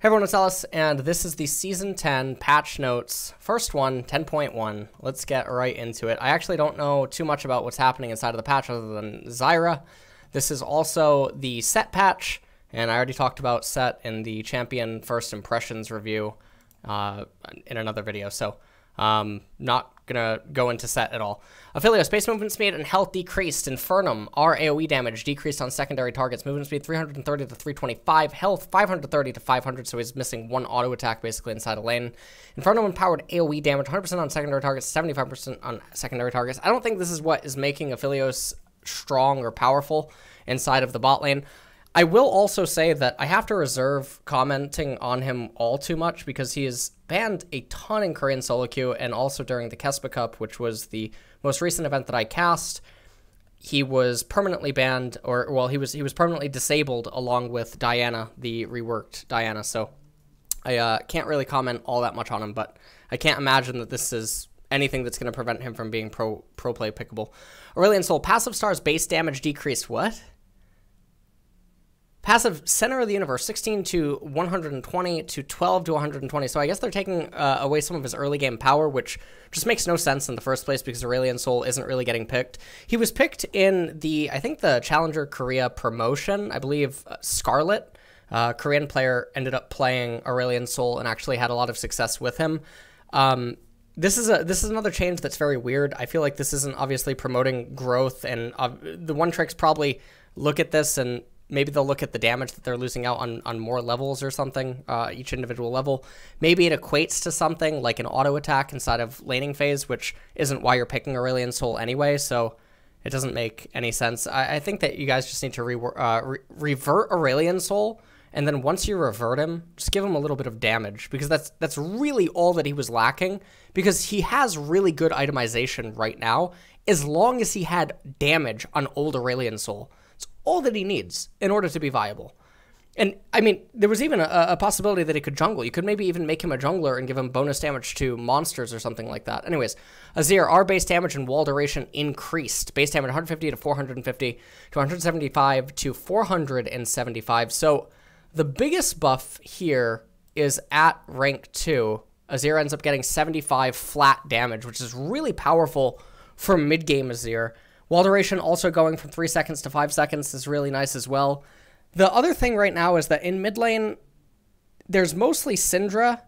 Hey everyone, it's Sylas, and this is the Season 10 patch notes. First one, 10.1. Let's get right into it. I actually don't know too much about what's happening inside of the patch other than Zyra. This is also the Sett patch, and I already talked about Sett in the Champion First Impressions review in another video, so not gonna go into Sett at all. Affilio, space movement speed and health decreased. Infernum, our AoE damage decreased on secondary targets. Movement speed 330 to 325. Health 530 to 500, so he's missing one auto attack basically inside a lane. Infernum empowered AoE damage 100% on secondary targets, 75% on secondary targets. I don't think this is what is making Affilios strong or powerful inside of the bot lane. I will also say that I have to reserve commenting on him all too much because he is banned a ton in Korean solo queue and also during the Kespa Cup, which was the most recent event that I cast. He was permanently banned, or well, he was permanently disabled along with Diana, the reworked Diana. So I can't really comment all that much on him, but I can't imagine that this is anything that's going to prevent him from being pro play pickable. Aurelion Sol, passive stars base damage decreased. What? Passive center of the universe, 16 to 120 to 12 to 120. So I guess they're taking away some of his early game power, which just makes no sense in the first place because Aurelion Sol isn't really getting picked. He was picked in I think the Challenger Korea promotion. I believe Scarlet, Korean player, ended up playing Aurelion Sol and actually had a lot of success with him. This is another change that's very weird. I feel like this isn't obviously promoting growth, and the one trick's probably look at this and maybe they'll look at the damage that they're losing out on more levels or something, each individual level. Maybe it equates to something like an auto attack inside of laning phase, which isn't why you're picking Aurelion Sol anyway, so it doesn't make any sense. I think that you guys just need to revert Aurelion Sol, and then once you revert him, just give him a little bit of damage, because that's really all that he was lacking, because he has really good itemization right now, as long as he had damage on old Aurelion Sol. All that he needs in order to be viable. And I mean, there was even a possibility that he could jungle. You could maybe even make him a jungler and give him bonus damage to monsters or something like that. Anyways, Azir, our base damage and wall duration increased. Base damage 150 to 450 to 175 to 475. So the biggest buff here is at rank 2. Azir ends up getting 75 flat damage, which is really powerful for mid-game Azir. Wall duration also going from 3 seconds to 5 seconds is really nice as well. The other thing right now is that in mid lane, there's mostly Syndra,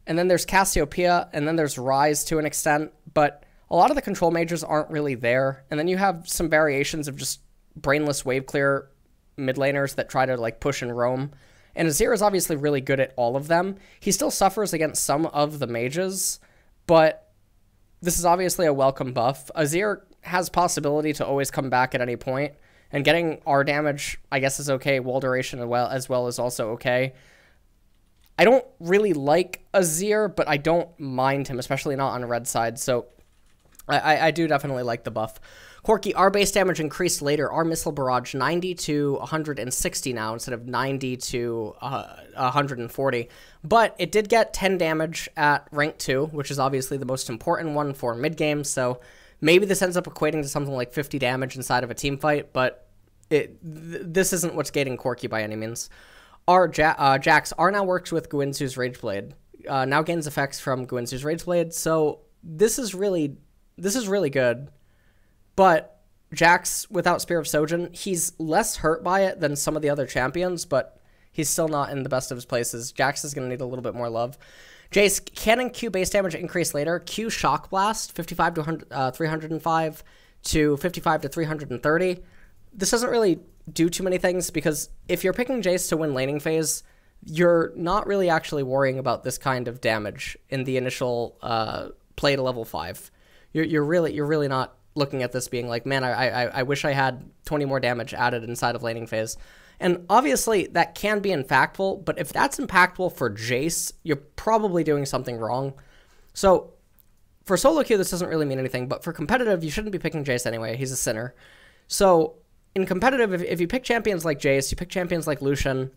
and then there's Cassiopeia, and then there's Ryze to an extent, but a lot of the control mages aren't really there. And then you have some variations of just brainless wave clear mid laners that try to like push and roam. And Azir is obviously really good at all of them. He still suffers against some of the mages, but this is obviously a welcome buff. Azir has possibility to always come back at any point, and getting R damage, I guess, is okay. Wall duration as well is also okay. I don't really like Azir, but I don't mind him, especially not on the red side, so I do definitely like the buff. Corki, our base damage increased later. Our missile barrage 90 to 160 now instead of 90 to 140. But it did get 10 damage at rank 2, which is obviously the most important one for mid-game, so maybe this ends up equating to something like 50 damage inside of a team fight, but this isn't what's gating Corki by any means. Our Jax now works with Guinzu's Rageblade. Now gains effects from Guinzu's Rageblade, so this is really good. But Jax without Spear of Sojin, he's less hurt by it than some of the other champions, but he's still not in the best of his places. Jax is going to need a little bit more love. Jace, cannon Q base damage increased later. Q Shock Blast, 55 to 305 to 55 to 330. This doesn't really do too many things because if you're picking Jace to win laning phase, you're not really actually worrying about this kind of damage in the initial play to level 5. You're really not looking at this being like, man, I wish I had 20 more damage added inside of laning phase. And obviously, that can be impactful, but if that's impactful for Jace, you're probably doing something wrong. So, for solo queue, this doesn't really mean anything, but for competitive, you shouldn't be picking Jace anyway. He's a sinner. So, in competitive, if you pick champions like Jace, you pick champions like Lucian,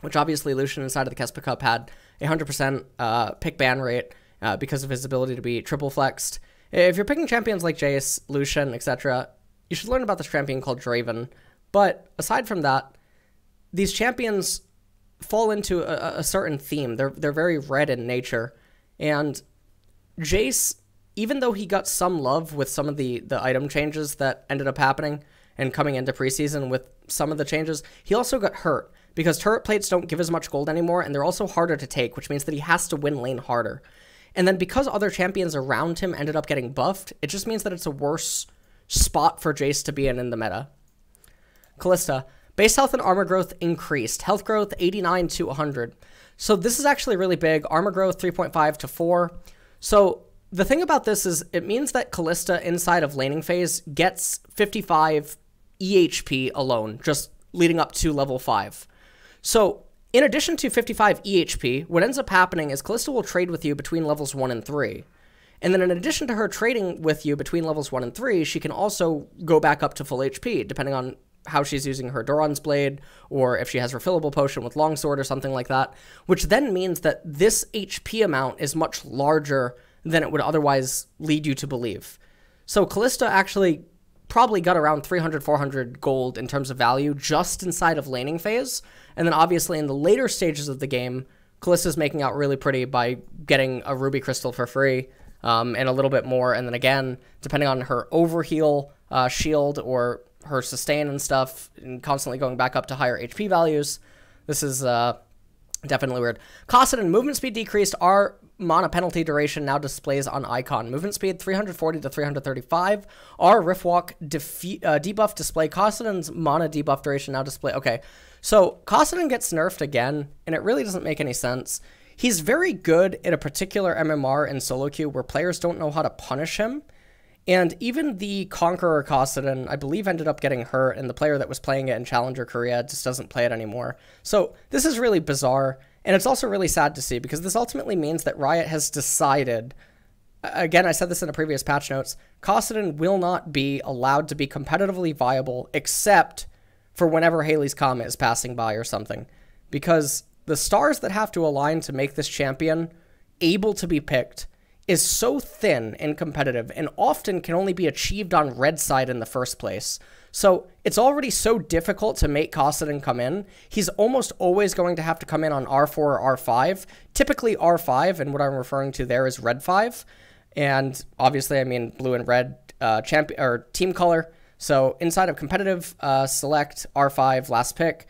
which obviously Lucian inside of the Kespa Cup had a 100% pick ban rate because of his ability to be triple flexed. If you're picking champions like Jace, Lucian, etc., you should learn about this champion called Draven. But aside from that, these champions fall into a certain theme. They're very red in nature. And Jace, even though he got some love with some of the item changes that ended up happening and coming into preseason with some of the changes, he also got hurt because turret plates don't give as much gold anymore, and they're also harder to take, which means that he has to win lane harder. And then because other champions around him ended up getting buffed, it just means that it's a worse spot for Jace to be in the meta. Kalista, base health and armor growth increased. Health growth 89 to 100. So this is actually really big. Armor growth 3.5 to 4. So the thing about this is it means that Kalista inside of laning phase gets 55 EHP alone, just leading up to level 5. So in addition to 55 EHP, what ends up happening is Kalista will trade with you between levels 1 and 3. And then in addition to her trading with you between levels 1 and 3, she can also go back up to full HP, depending on how she's using her Doran's Blade, or if she has refillable potion with Longsword or something like that, which then means that this HP amount is much larger than it would otherwise lead you to believe. So Kalista actually probably got around 300, 400 gold in terms of value just inside of laning phase. And then obviously in the later stages of the game, Kalista's making out really pretty by getting a Ruby Crystal for free, and a little bit more. And then again, depending on her overheal shield or her sustain and stuff, and constantly going back up to higher HP values. This is definitely weird. Cost and movement speed decreased. Our mana penalty duration now displays on icon. Movement speed 340 to 335. Our Riftwalk debuff display. Kostanin's mana debuff duration now display. Okay, so Kostanin gets nerfed again, and it really doesn't make any sense. He's very good at a particular MMR in solo queue where players don't know how to punish him. And even the Conqueror Kostanin, I believe, ended up getting hurt, and the player that was playing it in Challenger Korea just doesn't play it anymore. So this is really bizarre, and it's also really sad to see, because this ultimately means that Riot has decided, again, I said this in a previous patch notes, Kostanin will not be allowed to be competitively viable except for whenever Haley's Comet is passing by or something. Because the stars that have to align to make this champion able to be picked is so thin and competitive, and often can only be achieved on red side in the first place. So it's already so difficult to make Kostanin come in. He's almost always going to have to come in on R4 or R5, typically R5, and what I'm referring to there is red 5. And obviously, I mean blue and red champion or team color. So inside of competitive, select R5 last pick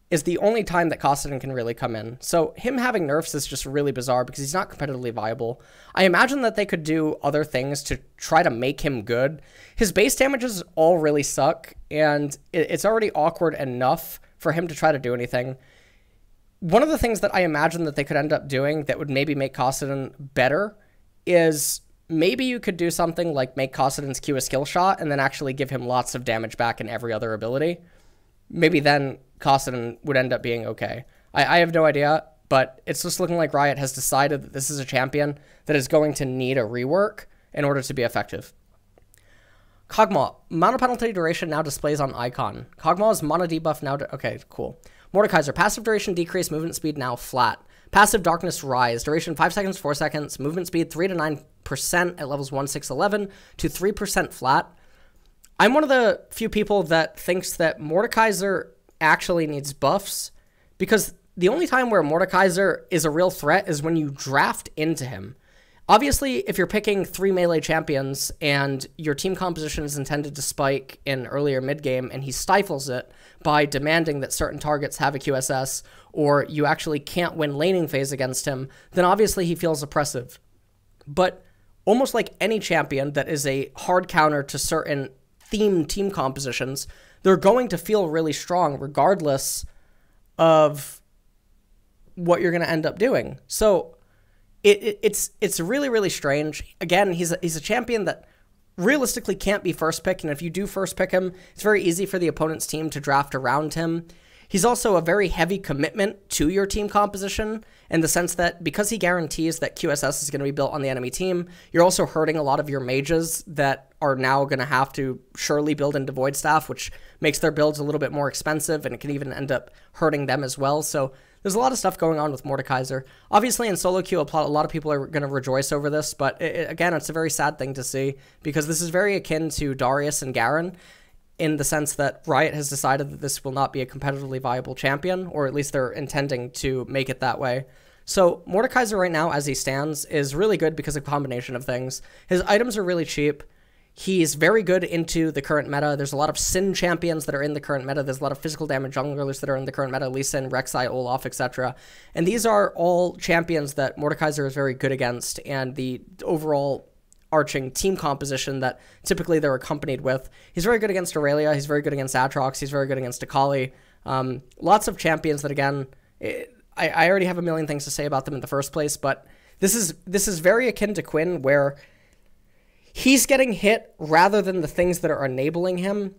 is the only time that Kostanin can really come in. So him having nerfs is just really bizarre because he's not competitively viable. I imagine that they could do other things to try to make him good. His base damages all really suck, and it's already awkward enough for him to try to do anything. One of the things that I imagine that they could end up doing that would maybe make Kostanin better is maybe you could do something like make Kostanin's Q a skill shot and then actually give him lots of damage back in every other ability. Maybe then Kostanin would end up being okay. I have no idea, but it's just looking like Riot has decided that this is a champion that is going to need a rework in order to be effective. Kog'Maw, mana penalty duration now displays on icon. Kog'Maw's mana debuff now, okay, cool. Mordekaiser, passive duration decrease, movement speed now flat. Passive darkness rise, duration 5 seconds, 4 seconds, movement speed 3 to 9% at levels 1, 6, 11 to 3% flat. I'm one of the few people that thinks that Mordekaiser actually needs buffs, because the only time where Mordekaiser is a real threat is when you draft into him. Obviously, if you're picking 3 melee champions and your team composition is intended to spike in earlier mid-game and he stifles it by demanding that certain targets have a QSS, or you actually can't win laning phase against him, then obviously he feels oppressive. But almost like any champion that is a hard counter to certain themed team compositions, they're going to feel really strong regardless of what you're going to end up doing. So it's really, really strange. Again, he's a champion that realistically can't be first pick, and if you do first pick him, it's very easy for the opponent's team to draft around him. He's also a very heavy commitment to your team composition, in the sense that because he guarantees that QSS is going to be built on the enemy team, you're also hurting a lot of your mages that are now going to have to surely build into Void Staff, which makes their builds a little bit more expensive, and it can even end up hurting them as well. So there's a lot of stuff going on with Mordekaiser. Obviously, in solo queue, a lot of people are going to rejoice over this, but again, it's a very sad thing to see, because this is very akin to Darius and Garen. in the sense that Riot has decided that this will not be a competitively viable champion, or at least they're intending to make it that way. So Mordekaiser right now, as he stands, is really good because of a combination of things. His items are really cheap. He's very good into the current meta. There's a lot of Sin champions that are in the current meta. There's a lot of physical damage junglers that are in the current meta, Lee Sin, Rek'Sai, Olaf, etc. And these are all champions that Mordekaiser is very good against, and the overall arching team composition that typically they're accompanied with. He's very good against Aurelia. He's very good against Aatrox. He's very good against Akali. Lots of champions that, again, I already have a million things to say about them in the first place, but this is very akin to Quinn, where he's getting hit rather than the things that are enabling him.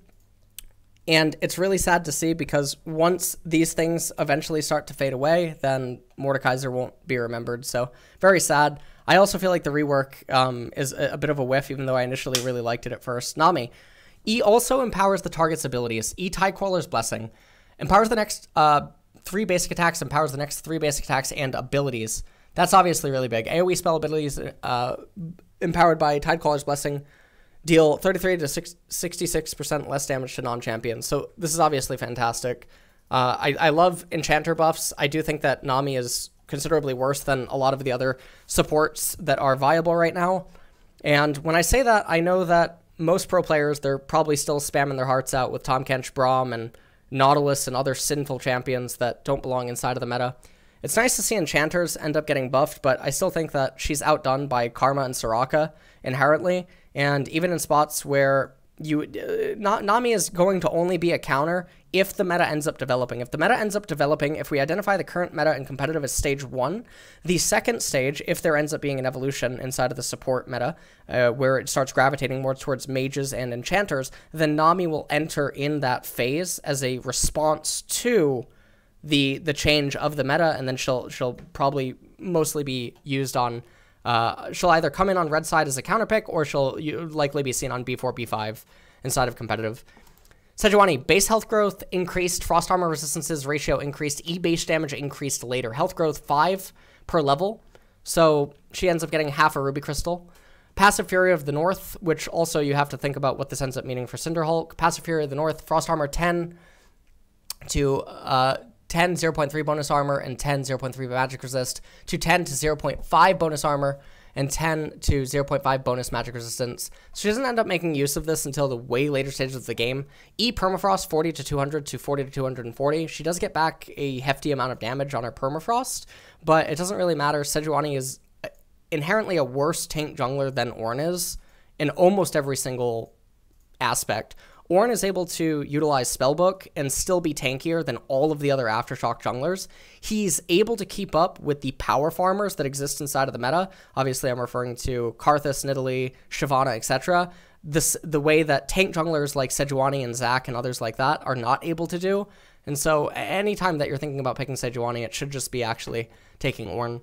And it's really sad to see, because once these things eventually start to fade away, then Mordekaiser won't be remembered. So very sad. I also feel like the rework is a bit of a whiff, even though I initially really liked it at first. Nami. E also empowers the target's abilities. E Tidecrawler's Blessing. Empowers the next 3 basic attacks, empowers the next 3 basic attacks and abilities. That's obviously really big. AoE spell abilities empowered by Tidecrawler's Blessing deal 33 to 66% less damage to non-champions. So this is obviously fantastic. I love enchanter buffs. I do think that Nami is considerably worse than a lot of the other supports that are viable right now. And when I say that, I know that most pro players, they're probably still spamming their hearts out with Tahm Kench, Braum, and Nautilus and other sinful champions that don't belong inside of the meta. It's nice to see enchanters end up getting buffed, but I still think that she's outdone by Karma and Soraka inherently. And even in spots where Nami is going to only be a counter if the meta ends up developing. If the meta ends up developing, if we identify the current meta in competitive as stage 1, the second stage, if there ends up being an evolution inside of the support meta, where it starts gravitating more towards mages and enchanters, then Nami will enter in that phase as a response to the change of the meta, and then she'll probably mostly be used on she'll either come in on red side as a counter pick, or she'll likely be seen on B4, B5 inside of competitive. Sejuani, base health growth increased, frost armor resistances ratio increased, E base damage increased later. Health growth 5 per level, so she ends up getting half a ruby crystal. Passive Fury of the North, which also you have to think about what this ends up meaning for Cinderhulk. Passive Fury of the North, frost armor 10 to 10, 0.3 bonus armor, and 10, 0.3 magic resist, to 10 to 0.5 bonus armor, and 10 to 0.5 bonus magic resistance. So she doesn't end up making use of this until the way later stages of the game. E permafrost 40 to 200 to 40 to 240. She does get back a hefty amount of damage on her permafrost, but it doesn't really matter. Sejuani is inherently a worse tank jungler than Ornn is in almost every single aspect. Ornn is able to utilize Spellbook and still be tankier than all of the other Aftershock junglers. He's able to keep up with the power farmers that exist inside of the meta. Obviously, I'm referring to Karthus, Nidalee, Shyvana, etc. The way that tank junglers like Sejuani and Zac and others like that are not able to do. And so anytime that you're thinking about picking Sejuani, it should just be actually taking Ornn.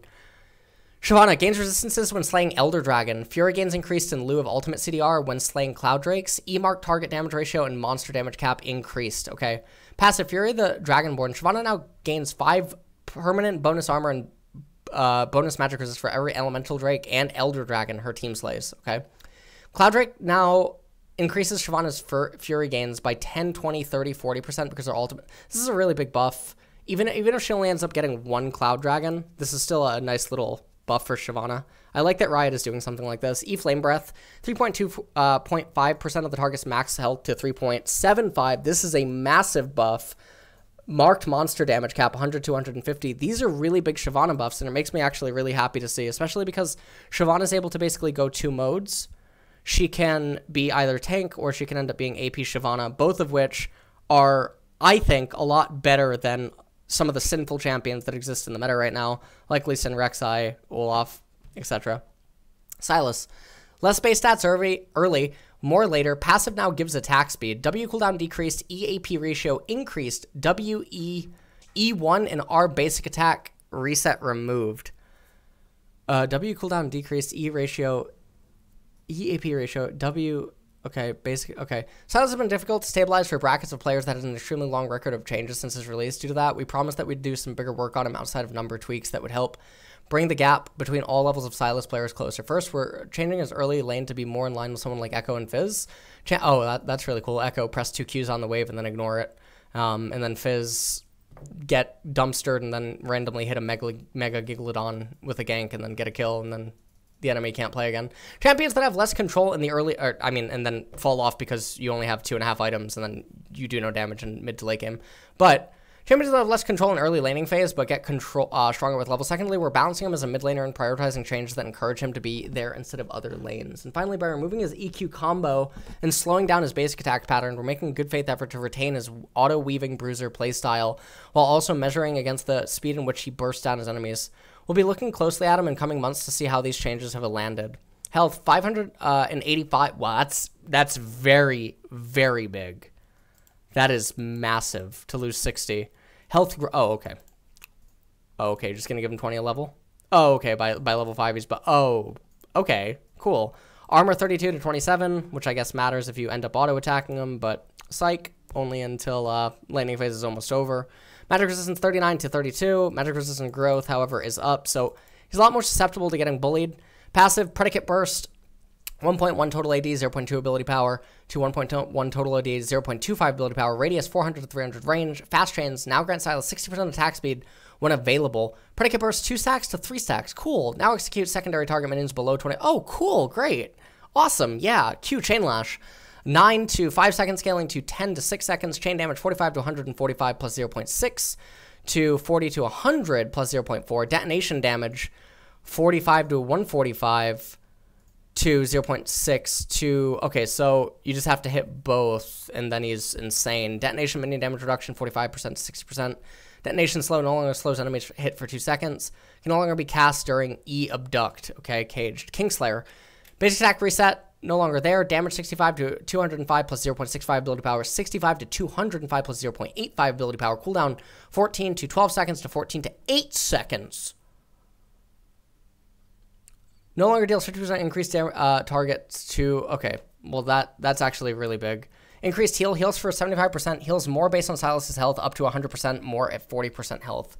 Shyvana gains resistances when slaying Elder Dragon. Fury gains increased in lieu of ultimate CDR when slaying Cloud Drakes. E-mark target damage ratio and monster damage cap increased. Okay. Passive Fury, the Dragonborn. Shyvana now gains 5 permanent bonus armor and bonus magic resist for every Elemental Drake and Elder Dragon her team slays. Okay. Cloud Drake now increases Shyvana's Fury gains by 10, 20, 30, 40% because her ultimate. This is a really big buff. Even if she only ends up getting 1 Cloud Dragon, this is still a nice little buff for Shyvana. I like that Riot is doing something like this. E Flame Breath, 3.5% of the target's max health to 3.75. This is a massive buff. Marked monster damage cap, 100 to 150. These are really big Shyvana buffs, and it makes me actually really happy to see, especially because Shyvana is able to basically go 2 modes. She can be either tank, or she can end up being AP Shyvana, both of which are, I think, a lot better than some of the sinful champions that exist in the meta right now, like Lee Sin, Rek'Sai, Olaf, etc. Sylas. Less base stats early, more later. Passive now gives attack speed. W cooldown decreased, EAP ratio increased, E1 and R basic attack reset removed. W cooldown decreased, EAP ratio, W... Okay, basic. Okay. Sylas has been difficult to stabilize for brackets of players that has an extremely long record of changes since his release. Due to that, we promised that we'd do some bigger work on him outside of number tweaks that would help bring the gap between all levels of Sylas players closer. First, we're changing his early lane to be more in line with someone like Echo and Fizz. That's really cool. Echo, press 2 Qs on the wave and then ignore it. And then Fizz, get dumpstered and then randomly hit a Mega Gigalodon with a gank and then get a kill, and then the enemy can't play again. Champions that have less control in the early, and then fall off because you only have 2.5 items and then you do no damage in mid to late game. But champions that have less control in early laning phase but get control stronger with level. Secondly, we're balancing him as a mid laner and prioritizing changes that encourage him to be there instead of other lanes. And finally, by removing his EQ combo and slowing down his basic attack pattern, we're making a good faith effort to retain his auto-weaving bruiser playstyle while also measuring against the speed in which he bursts down his enemies. We'll be looking closely at him in coming months to see how these changes have landed. Health, 585. Wow, that's very, very big. That is massive to lose 60. Health, oh, okay. Oh, okay, just going to give him 20 a level? Oh, okay, by level 5 he's, oh, okay, cool. Armor 32 to 27, which I guess matters if you end up auto-attacking him, but psych, only until laning phase is almost over. Magic resistance 39 to 32. Magic resistance growth, however, is up, so he's a lot more susceptible to getting bullied. Passive, Predicate Burst, 1.1 total AD, 0.2 ability power, to 1.1 total AD, 0.25 ability power, radius 400 to 300 range. Fast Chains now grant Sylas 60% attack speed when available. Predicate Burst 2 stacks to 3 stacks. Cool. Now execute secondary target minions below 20. Oh, cool. Great. Awesome. Yeah. Q Chain Lash. 9 to 5 second scaling to 10 to 6 seconds. Chain damage 45 to 145 plus 0.6 to 40 to 100 plus 0.4. Detonation damage 45 to 145 to 0.6 to... Okay, so you just have to hit both, and then he's insane. Detonation minion damage reduction 45% to 60%. Detonation slow no longer slows enemies hit for 2 seconds. Can no longer be cast during E abduct. Okay, caged. Kingslayer. Basic attack reset. No longer there. Damage 65 to 205 plus 0.65 ability power. 65 to 205 plus 0.85 ability power. Cooldown 14 to 12 seconds to 14 to 8 seconds. No longer deals 50% increased targets to... Okay, well that's actually really big. Increased heal. Heals for 75%. Heals more based on Sylas' health, up to 100% more at 40% health.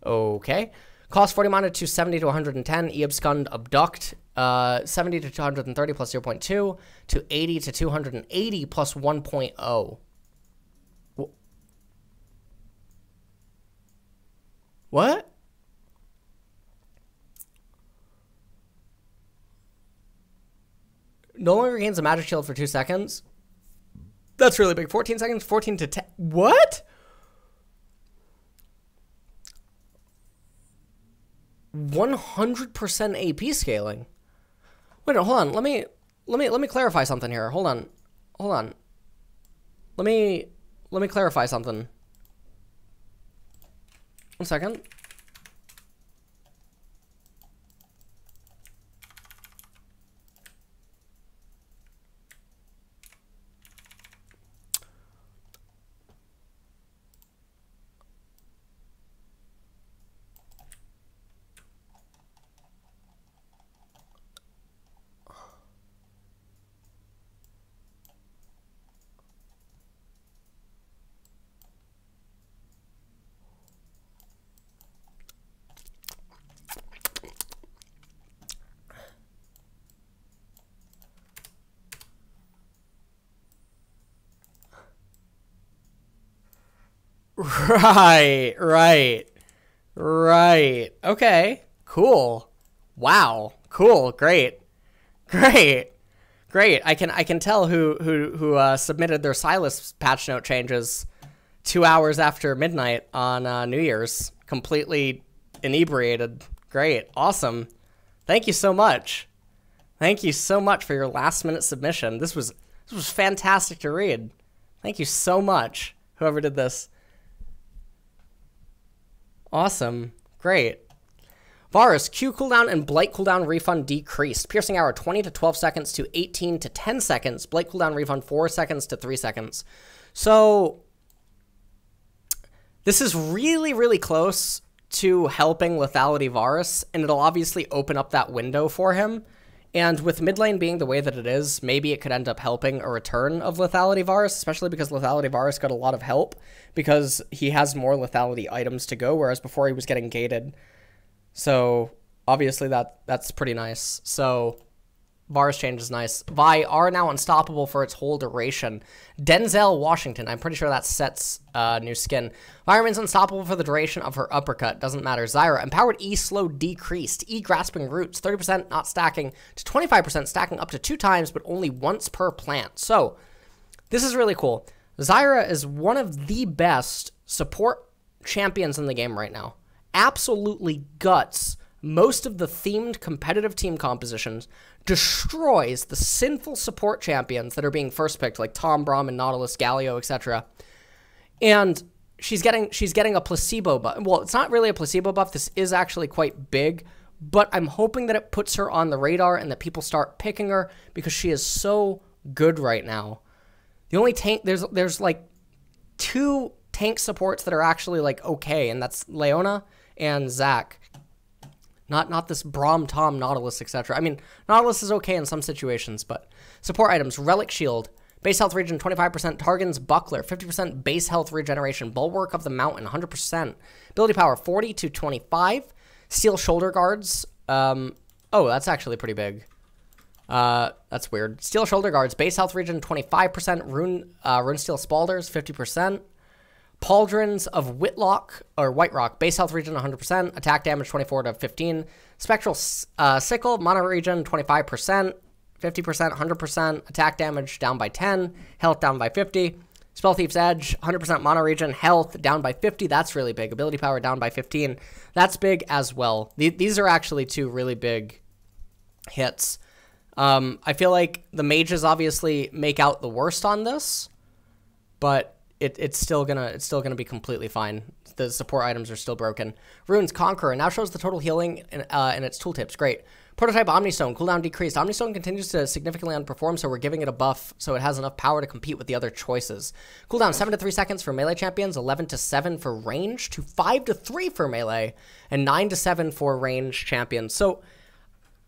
Okay. Cost 40 mana to 70 to 110. Eobscund Abduct. 70 to 230 plus 0.2 to 80 to 280 plus 1.0. What? No longer gains a magic shield for 2 seconds. That's really big. 14 seconds, 14 to 10. What? 100% AP scaling. Wait, hold on. Let me clarify something here. Hold on. Let me clarify something. 1 second. Right. Okay. Cool. Wow. Cool. Great. I can tell who submitted their Sylas patch note changes 2 hours after midnight on New Year's, completely inebriated. Great. Awesome. Thank you so much. Thank you so much for your last minute submission. This was fantastic to read. Thank you so much, whoever did this. Awesome. Great. Varus, Q cooldown and Blight cooldown refund decreased. Piercing arrow 20 to 12 seconds to 18 to 10 seconds. Blight cooldown refund 4 seconds to 3 seconds. So this is really, really close to helping lethality Varus, and it'll obviously open up that window for him And with mid lane being the way that it is, maybe it could end up helping a return of Lethality Varus, especially because Lethality Varus got a lot of help because he has more Lethality items to go, whereas before he was getting gated. So obviously that's pretty nice. So Varus change is nice. Vi are now unstoppable for its whole duration. Denzel Washington. I'm pretty sure that's Sett's new skin. Vi remains unstoppable for the duration of her uppercut. Doesn't matter. Zyra. Empowered E slow decreased. E grasping roots. 30% not stacking to 25% stacking up to 2 times, but only once per plant. So this is really cool. Zyra is one of the best support champions in the game right now. Absolutely guts most of the themed competitive team compositions, destroys the sinful support champions that are being first picked, like Tom, Braum, and Nautilus, Galio, etc. And she's getting a placebo buff. Well, it's not really a placebo buff. This is actually quite big, but I'm hoping that it puts her on the radar and that people start picking her because she is so good right now. The only tank, there's like 2 tank supports that are actually like okay, and that's Leona and Zac. Not this Braum, Tom, Nautilus, etc. I mean, Nautilus is okay in some situations, but support items, Relic Shield, base health regen 25%, Targon's Buckler, 50% base health regeneration, Bulwark of the Mountain, 100%, ability power 40 to 25, Steel Shoulder Guards, oh, that's actually pretty big. That's weird. Steel Shoulder Guards, base health regen 25%, Runesteel Spalders, 50%, Pauldrons of Whitlock, or White Rock, base health regen 100%, attack damage 24 to 15, Spectral Sickle, mono regen 25%, 50%, 100%, attack damage down by 10, health down by 50, Spell Thief's Edge, 100% mono regen, health down by 50, that's really big, ability power down by 15, that's big as well. These are actually 2 really big hits. I feel like the mages obviously make out the worst on this, but it's still gonna be completely fine. The support items are still broken. Runes Conqueror now shows the total healing in its tooltips. Great. Prototype Omnistone cooldown decreased. Omnistone continues to significantly underperform, so we're giving it a buff so it has enough power to compete with the other choices. Cooldown 7 to 3 seconds for melee champions, 11 to 7 for range, to 5 to 3 for melee, and 9 to 7 for range champions. So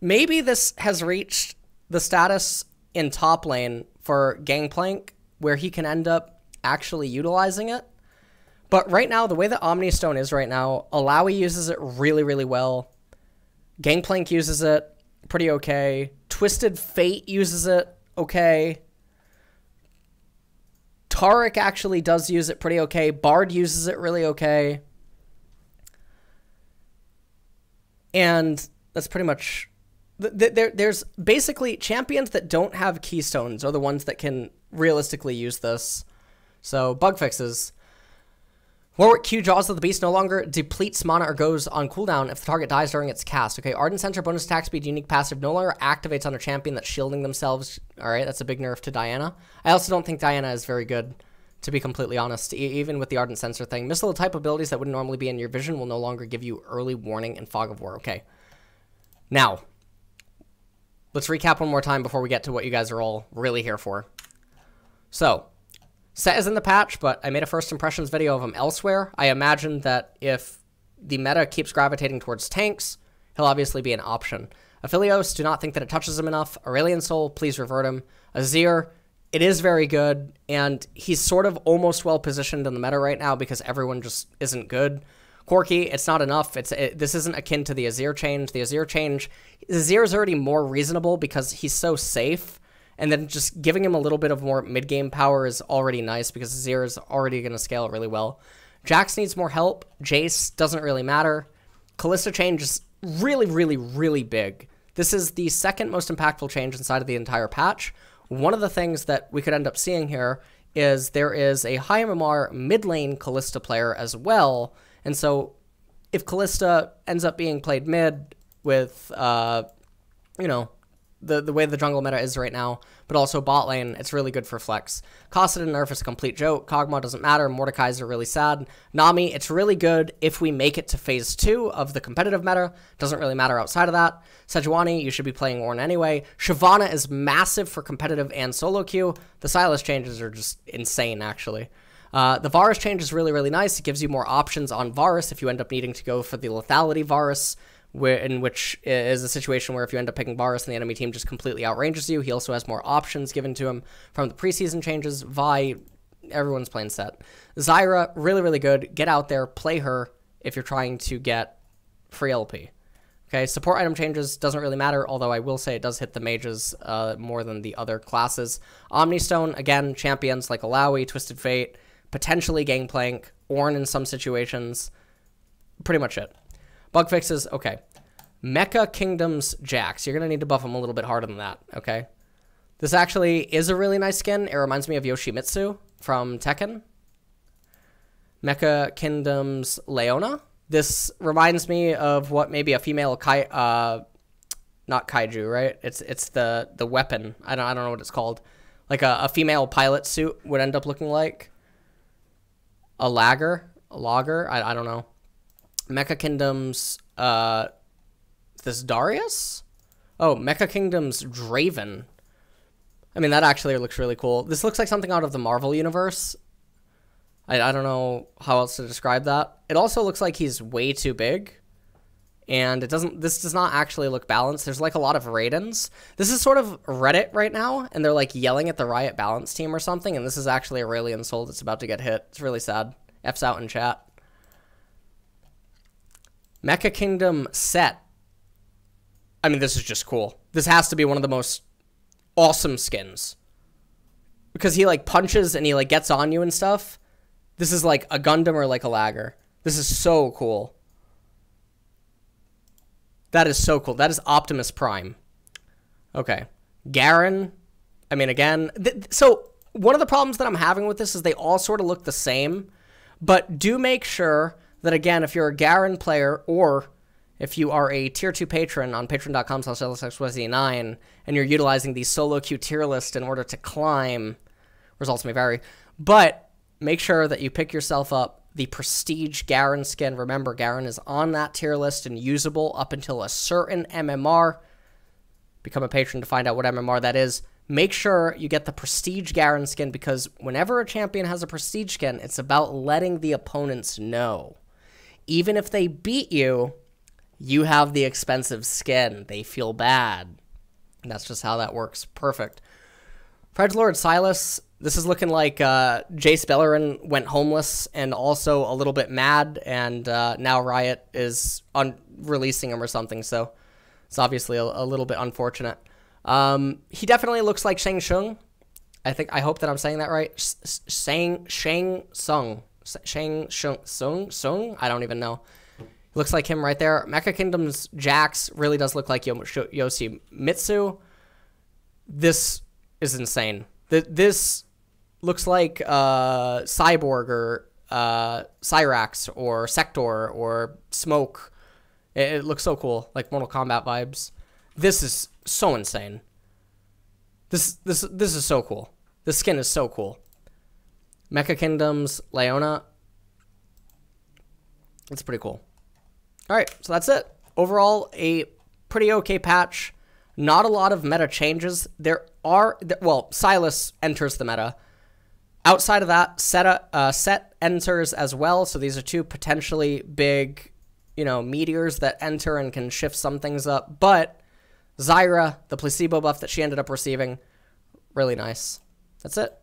maybe this has reached the status in top lane for Gangplank where he can end up actually utilizing it. But right now, the way that Omnistone is right now, Alawi uses it really, really well. Gangplank uses it pretty okay. Twisted Fate uses it okay. Taric actually does use it pretty okay. Bard uses it really okay. And that's pretty much... There's basically champions that don't have keystones are the ones that can realistically use this. So, bug fixes. Warwick Q, Jaws of the Beast, no longer depletes mana or goes on cooldown if the target dies during its cast. Okay, Ardent Center, bonus attack speed, unique passive, no longer activates on a champion that's shielding themselves. Alright, that's a big nerf to Diana. I also don't think Diana is very good, to be completely honest, even with the Ardent Sensor thing. Missile type abilities that wouldn't normally be in your vision will no longer give you early warning in Fog of War. Okay. Now, let's recap one more time before we get to what you guys are all really here for. So, Sett is in the patch, but I made a first impressions video of him elsewhere. I imagine that if the meta keeps gravitating towards tanks, he'll obviously be an option. Aphelios, do not think that it touches him enough. Aurelion Soul, please revert him. Azir, it is very good, and he's sort of almost well-positioned in the meta right now because everyone just isn't good. Corki, it's not enough. This isn't akin to the Azir change. The Azir change, Azir is already more reasonable because he's so safe. And then just giving him a little bit of more mid-game power is already nice because Azir is already going to scale really well. Jax needs more help. Jace doesn't really matter. Kalista change is really, really, really big. This is the second most impactful change inside of the entire patch. One of the things that we could end up seeing here is there is a high MMR mid-lane Kalista player as well. And so if Kalista ends up being played mid with, you know, the way the jungle meta is right now, but also bot lane, it's really good for flex. Costed and nerf is a complete joke. Kog'Maw doesn't matter. Mordekaiser really sad. Nami, it's really good if we make it to phase 2 of the competitive meta. Doesn't really matter outside of that. Sejuani, you should be playing Ornn anyway. Shyvana is massive for competitive and solo queue. The Sylas changes are just insane, actually. The Varus change is really, really nice. It gives you more options on Varus if you end up needing to go for the lethality Varus, which is a situation where if you end up picking Varus and the enemy team just completely outranges you, he also has more options given to him from the preseason changes. Vi, everyone's playing Sett. Zyra, really, really good. Get out there, play her if you're trying to get free LP. Okay, support item changes doesn't really matter, although I will say it does hit the mages more than the other classes. Omnistone, again, champions like Alawi, Twisted Fate, potentially Gangplank, Ornn in some situations. Pretty much it. Bug fixes, okay. Mecha Kingdoms Jax. You're going to need to buff him a little bit harder than that, okay? This actually is a really nice skin. It reminds me of Yoshimitsu from Tekken. Mecha Kingdoms Leona. This reminds me of what maybe a female not kaiju, right? It's the weapon. I don't know what it's called. Like a female pilot suit would end up looking like. A logger. I don't know. Mecha Kingdoms, this Darius? Oh, Mecha Kingdoms Draven. I mean, that actually looks really cool. This looks like something out of the Marvel universe. I don't know how else to describe that. It also looks like he's way too big. And this does not actually look balanced. There's like a lot of Raidens. This is sort of Reddit right now, and they're like yelling at the Riot Balance team or something, and this is actually Aurelion Sol that's about to get hit. It's really sad. F's out in chat. Mecha Kingdom Sett. I mean, this is just cool. This has to be one of the most awesome skins. Because he, like, punches and he, like, gets on you and stuff. This is, like, a Gundam or, like, a Lagger. This is so cool. That is so cool. That is Optimus Prime. Okay. Garen. I mean, again. So, one of the problems that I'm having with this is they all sort of look the same. But do make sure that, again, if you're a Garen player or if you are a tier 2 patron on patreon.com/LSXYZ9 and you're utilizing the solo queue tier list in order to climb, results may vary, but make sure that you pick yourself up the Prestige Garen skin. Remember, Garen is on that tier list and usable up until a certain MMR. Become a patron to find out what MMR that is. Make sure you get the Prestige Garen skin because whenever a champion has a Prestige skin, it's about letting the opponents know. Even if they beat you, you have the expensive skin. They feel bad. And that's just how that works. Perfect. Lord Sylas. This is looking like Jace Bellerin went homeless and also a little bit mad, and now Riot is releasing him or something, so it's obviously a little bit unfortunate. He definitely looks like Shang Tsung. I hope that I'm saying that right. Shang Tsung. I don't even know. Looks like him right there. Mecha Kingdoms Jax really does look like Yoshimitsu. This is insane. This looks like Cyborg or Cyrax or Sector or Smoke. It looks so cool, like Mortal Kombat vibes. This is so insane. This is so cool. This skin is so cool. Mecha Kingdoms Leona. It's pretty cool. All right, so that's it. Overall, a pretty okay patch. Not a lot of meta changes. Well, Sylas enters the meta. Outside of that, Sett enters as well. So these are two potentially big, meteors that enter and can shift some things up. But Zyra, the placebo buff that she ended up receiving, really nice. That's it.